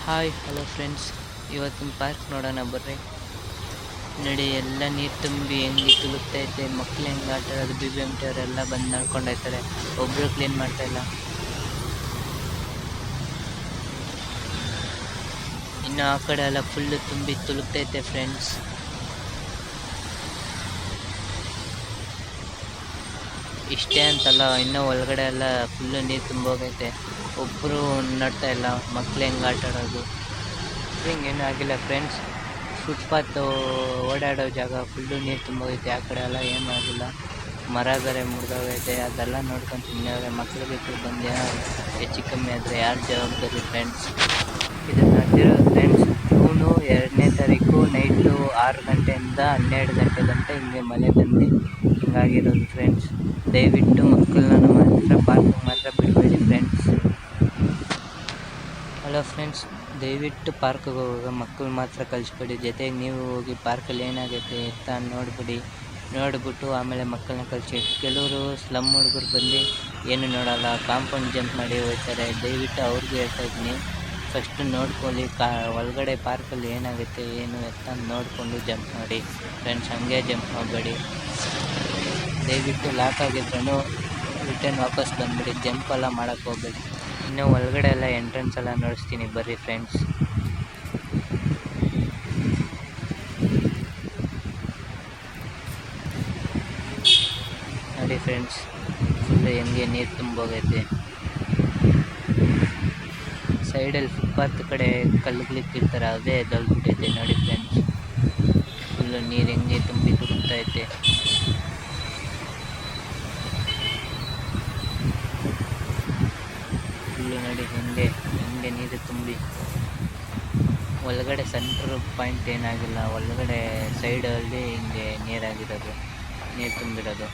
Hi hello friends, ಇವತ್ತಿನ park ನೋಡೋಣ ಬರ್ರಿ. ನೋಡಿ, ಎಲ್ಲ ನೀರು ತುಂಬಿ ಹೆಂಗೆ ತುಳುಕ್ತೈತೆ. ಮಕ್ಳು ಹೆಂಗೆ ಆಟ ಆಡೋದು, BBMT ಅವರೆಲ್ಲ ಬಂದು ನಡ್ಕೊಂಡೋಗ್ತಾರೆ. ಒಬ್ಬರು ಕ್ಲೀನ್ ಮಾಡ್ತಾ ಇಲ್ಲ. ಇನ್ನು ಆ ಕಡೆ ಎಲ್ಲ ಫುಲ್ಲು ತುಂಬಿ ತುಳುಕ್ತೈತೆ ಫ್ರೆಂಡ್ಸ್. ಇಷ್ಟೇ ಅಂತಲ್ಲ, ಇನ್ನೂ ಒಳಗಡೆ ಎಲ್ಲ ಫುಲ್ಲು ನೀರು ತುಂಬೋಗೈತೆ. ಒಬ್ಬರು ನಡ್ತಾ ಇಲ್ಲ. ಮಕ್ಳು ಹೆಂಗೆ ಆಟ ಆಡೋದು, ಹಿಂಗೇನೂ ಆಗಿಲ್ಲ ಫ್ರೆಂಡ್ಸ್. ಫುಟ್ಪಾತ್ ಓಡಾಡೋ ಜಾಗ ಫುಲ್ಲು ನೀರು ತುಂಬೋಗೈತೆ. ಆ ಕಡೆ ಎಲ್ಲ ಏನೂ ಆಗಿಲ್ಲ. ಮರ ಬೇರೆ ಮುರಿದೋಗೈತೆ. ಅದೆಲ್ಲ ನೋಡ್ಕೊಂಡು ಸುಮ್ಮನೆ ಮಕ್ಳಿಗೆ ಬಂದು ಹೆಚ್ಚು ಕಮ್ಮಿ ಆದರೆ ಯಾರು ಜವಾಬ್ದಾರಿ ಫ್ರೆಂಡ್ಸ್? ಇದು ನಡೆದಿರೋದು ಫ್ರೆಂಡ್ಸ್ ಜೂನು 2ನೇ ತಾರೀಕು ನೈಟು 6 ಗಂಟೆಯಿಂದ 12 ಗಂಟೆ ಗಂಟೆ ಹಿಂಗೆ ಮಳೆ ಬಂದು ಹಿಂಗಾಗಿರೋದು ಫ್ರೆಂಡ್ಸ್. ದಯವಿಟ್ಟು ಮಕ್ಕಳನ್ನ ಮಾತ್ರ ಪಾರ್ಕಿಗೆ ಮಾತ್ರ ಬಿಡಬೇಡಿ ಫ್ರೆಂಡ್ಸ್. ಹಲೋ ಫ್ರೆಂಡ್ಸ್, ದಯವಿಟ್ಟು ಪಾರ್ಕಿಗೆ ಹೋಗುವಾಗ ಮಕ್ಕಳು ಮಾತ್ರ ಕಳಿಸ್ಬೇಡಿ. ಜೊತೆಗೆ ನೀವು ಹೋಗಿ ಪಾರ್ಕಲ್ಲಿ ಏನಾಗೈತೆ ಅಂತ ನೋಡಿಬಿಟ್ಟು ಆಮೇಲೆ ಮಕ್ಕಳನ್ನ ಕಳಿಸಿ. ಕೆಲವರು ಸ್ಲಮ್ ಹುಡುಗರು ಬಂದು ಏನು ನೋಡಲ್ಲ, ಕಾಂಪೌಂಡ್ ಜಂಪ್ ಮಾಡಿ ಹೋಗ್ತಾರೆ. ದಯವಿಟ್ಟು ಅವ್ರಿಗೂ ಹೇಳ್ತಾ ಇದ್ದೀನಿ, ಫಸ್ಟ್ ನೋಡ್ಕೊಳ್ಳಿ. ಒಳಗಡೆ ಪಾರ್ಕಲ್ಲಿ ಏನಾಗುತ್ತೆ ಏನು ಅಂತ ನೋಡಿಕೊಂಡು ಜಂಪ್ ಮಾಡಿ ಫ್ರೆಂಡ್ಸ್. ಹಂಗೆ ಜಂಪ್ ಮಾಡಬೇಡಿ. ದಯವಿಟ್ಟು ಲಾಕ್ ಆಗಿದ್ರೂ ರಿಟರ್ನ್ ವಾಪಸ್ ಬಂದುಬಿಡಿ. ಜಂಪ್ ಎಲ್ಲ ಮಾಡೋಕ್ಕೆ ಹೋಗಬೇಡಿ. ಇನ್ನು ಒಳಗಡೆ ಎಲ್ಲ ಎಂಟ್ರೆನ್ಸ್ ಎಲ್ಲ ನೋಡಿಸ್ತೀನಿ ಬರ್ರಿ ಫ್ರೆಂಡ್ಸ್. ನೋಡಿ ಫ್ರೆಂಡ್ಸ್, ಫುಲ್ಲು ಹೆಂಗೆ ನೀರು ತುಂಬೋಗೈತೆ. ಸೈಡಲ್ಲಿ ಫುಟ್ಪಾತ್ ಕಡೆ ಕಲ್ಲುಗಳಿಟ್ಟಿರ್ತಾರೆ, ಅದೇ ಎದ್ದೋಗ್ಬಿಟ್ಟೈತೆ ನೋಡಿ ಫ್ರೆಂಡ್ಸ್. ಫುಲ್ಲು ನೀರು ಹೆಂಗೆ ತುಂಬಿ ತುಳುಕ್ತೈತೆ. ಫುಲ್ಲು ನೋಡಿ ಹೆಂಗೆ ನೀರು ತುಂಬಿ. ಒಳಗಡೆ ಸೆಂಟ್ರ್ ಪಾಯಿಂಟ್ ಏನಾಗಿಲ್ಲ, ಒಳಗಡೆ ಸೈಡಲ್ಲಿ ಹಿಂಗೆ ನೀರು ತುಂಬಿರೋದು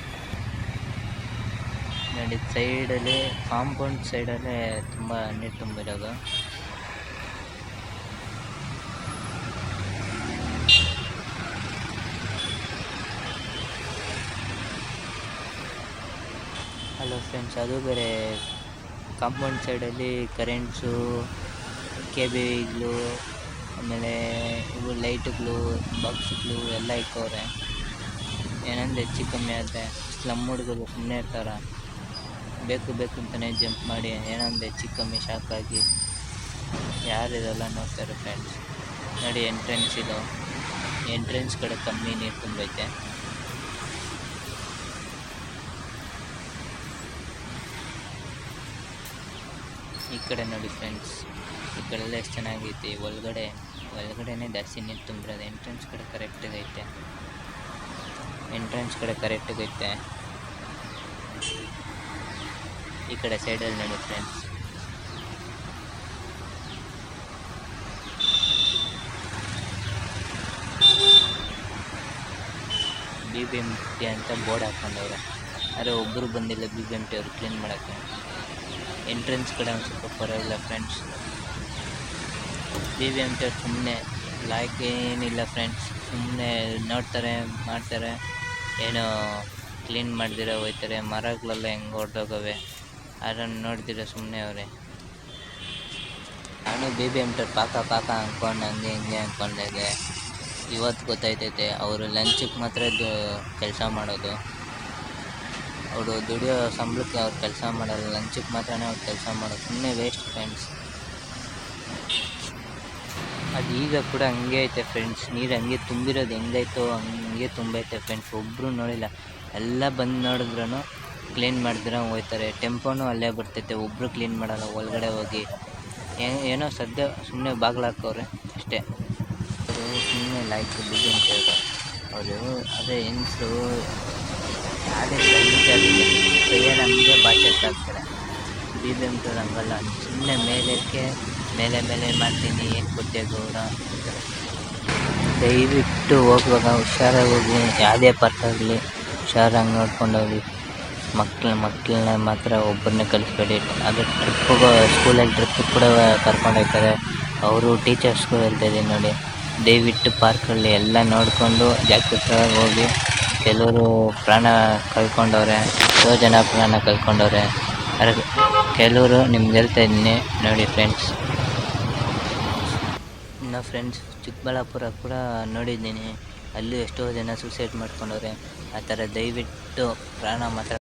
ನೋಡಿ. ಸೈಡಲ್ಲಿ ಕಾಂಪೌಂಡ್ ಸೈಡಲ್ಲೇ ತುಂಬ ನೀರು ತುಂಬಿರೋದು. ಹಲೋ ಫ್ರೆಂಡ್ಸ್, ಅದು ಬೇರೆ ಕಾಂಪೌಂಡ್ ಸೈಡಲ್ಲಿ ಕರೆಂಟ್ಸು, ಕೇಬಲ್ಗಳು, ಆಮೇಲೆ ಇವು ಲೈಟ್ಗಳು, ಬಾಕ್ಸ್ಗಳು ಎಲ್ಲ ಇಕ್ಕವ್ರೆ. ಏನಂದ್ರೆ ಹೆಚ್ಚು ಕಮ್ಮಿ ಆದರೆ ಸ್ಲಮ್ ಹುಡುಗರು ಸುಮ್ಮನೆ ಇರ್ತಾರ, ಬೇಕು ಅಂತಲೇ ಜಂಪ್ ಮಾಡಿ ಏನಂದ್ರೆ ಹೆಚ್ಚು ಕಮ್ಮಿ ಶಾಕಾಗಿ ಯಾರು ಇದೆಲ್ಲ ನೋಡ್ತಾರೆ ಫ್ರೆಂಡ್ಸ್. ನೋಡಿ, ಎಂಟ್ರೆನ್ಸ್ ಕಡೆ ಕಮ್ಮಿ ನೀರು ತುಂಬೈತೆ. ಈ ಕಡೆ ನೋಡಿ ಫ್ರೆಂಡ್ಸ್, ಈ ಕಡೆಲ್ಲ ಎಷ್ಟು ಚೆನ್ನಾಗೈತಿ. ಒಳಗಡೆನೇ ಜಾಸ್ತಿ ನೀರು ತುಂಬಿರೋದು. ಎಂಟ್ರೆನ್ಸ್ ಕಡೆ ಕರೆಕ್ಟಾಗೈತೆ. ಈ ಕಡೆ ಸೈಡಲ್ಲಿ ನೋಡಿ ಫ್ರೆಂಡ್ಸ್. BBMT ಅಂತ ಬೋರ್ಡ್ ಹಾಕೊಂಡವ್ರೆ, ಆದರೆ ಒಬ್ಬರು ಬಂದಿಲ್ಲ BBMT ಅವರು ಕ್ಲೀನ್ ಮಾಡೋಕ್ಕೆ. ಎಂಟ್ರೆನ್ಸ್ ಕಡೆ ಒಂದು ಸ್ವಲ್ಪ ಪರವಾಗಿಲ್ಲ ಫ್ರೆಂಡ್ಸ್. BBMT ಅವ್ರು ಸುಮ್ಮನೆ ಲಾಯ್ಕ್ ಏನಿಲ್ಲ ಫ್ರೆಂಡ್ಸ್. ಸುಮ್ಮನೆ ನೋಡ್ತಾರೆ, ಮಾಡ್ತಾರೆ, ಏನೋ ಕ್ಲೀನ್ ಮಾಡ್ದಿರ ಹೋಯ್ತಾರೆ. ಮರಗಳೆಲ್ಲ ಹೆಂಗೆ ಹೊಡೆದೋಗವೆ ಅದನ್ನು ನೋಡ್ದಿರ ಸುಮ್ಮನೆ ಅವರೇ. ನಾನು BBMT ಅವ್ರು ಪಾಕ ಅಂದ್ಕೊಂಡು ಹಂಗೆ ಅಂದ್ಕೊಂಡೆ. ಇವತ್ತು ಗೊತ್ತಾಯ್ತೈತೆ ಅವರು ಲಂಚಕ್ಕೆ ಮಾತ್ರ ಕೆಲಸ ಮಾಡೋದು. ಅವರು ದುಡಿಯೋ ಸಂಬಳಕ್ಕೆ ಅವ್ರು ಕೆಲಸ ಮಾಡಲ್ಲ, ಲಂಚಕ್ಕೆ ಮಾತ್ರನೇ ಅವ್ರು ಕೆಲಸ ಮಾಡೋದು. ಸುಮ್ಮನೆ ವೇಸ್ಟ್ ಫ್ರೆಂಡ್ಸ್. ಅದು ಈಗ ಕೂಡ ಹಂಗೆ ಐತೆ ಫ್ರೆಂಡ್ಸ್. ನೀರು ಹಂಗೆ ತುಂಬಿರೋದು ಹೆಂಗೈತೋ ಹಂಗೆ ತುಂಬೈತೆ ಫ್ರೆಂಡ್ಸ್. ಒಬ್ಬರು ನೋಡಿಲ್ಲ, ಎಲ್ಲ ಬಂದು ನೋಡಿದ್ರೂ ಕ್ಲೀನ್ ಮಾಡಿದ್ರೆ ಹೋಗ್ತಾರೆ. ಟೆಂಪೋನು ಅಲ್ಲೇ ಬರ್ತೈತೆ, ಒಬ್ಬರು ಕ್ಲೀನ್ ಮಾಡಲ್ಲ. ಒಳಗಡೆ ಹೋಗಿ ಏನೋ ಸದ್ಯ ಸುಮ್ಮನೆ ಬಾಗಿಲು ಹಾಕವ್ರೆ ಅಷ್ಟೇ. ಅವರು ಸುಮ್ಮನೆ ಲಾಯ್ಕ್ BBMT ಅವರು ಅದೇ ಹೆಂಗಸರು ಯಾವುದೇ ಕೈಯಲ್ಲಿ ನಮಗೆ ಬಾಚೆತ್ತಾಗ್ತಾರೆ. BBMT ಅವ್ರು ಹಂಗಲ್ಲ, ಸುಮ್ಮನೆ ಮೇಲೆ ಮಾಡ್ತೀನಿ, ಏನು ಕೊಟ್ಟೆ ಗೌಡ ಅಂತಾರೆ. ದಯವಿಟ್ಟು ಹೋಗುವಾಗ ಹುಷಾರಾಗಿ ಹೋಗಿ. ಯಾವುದೇ ಪಾರ್ಕ್ ಆಗಲಿ ಹುಷಾರಾಗಿ ನೋಡ್ಕೊಂಡು ಹೋಗಿ. ಮಕ್ಕಳನ್ನ ಮಾತ್ರ ಒಬ್ಬರನ್ನೇ ಕಳಿಸ್ಬೇಡಿ. ಅದು ಸ್ಕೂಲಲ್ಲಿ ಟ್ರಿಪ್ಪಿಗೆ ಕೂಡ ಕರ್ಕೊಂಡೋಗ್ತಾರೆ. ಅವರು ಟೀಚರ್ಸ್ಗೂ ಹೇಳ್ತಾ ಇದ್ದೀನಿ ನೋಡಿ, ದಯವಿಟ್ಟು ಪಾರ್ಕಲ್ಲಿ ಎಲ್ಲ ನೋಡಿಕೊಂಡು ಜಾಗೃತವಾಗಿ ಹೋಗಿ. ಕೆಲವರು ಪ್ರಾಣ ಕಳ್ಕೊಂಡವ್ರೆ, ಎಷ್ಟೋ ಜನ ಪ್ರಾಣ ಕಳ್ಕೊಂಡವ್ರೆ. ಕೆಲವರು ನಿಮ್ಗೆ ಹೇಳ್ತಾ ಇದ್ದೀನಿ ನೋಡಿ ಫ್ರೆಂಡ್ಸ್. ಇನ್ನು ಫ್ರೆಂಡ್ಸ್ ಚಿಕ್ಕಬಳ್ಳಾಪುರ ಕೂಡ ನೋಡಿದ್ದೀನಿ, ಅಲ್ಲೂ ಎಷ್ಟೋ ಜನ ಸೂಸೈಡ್ ಮಾಡ್ಕೊಂಡವ್ರೆ. ಆ ಥರ ದಯವಿಟ್ಟು ಪ್ರಾಣ ಮಾತ್ರ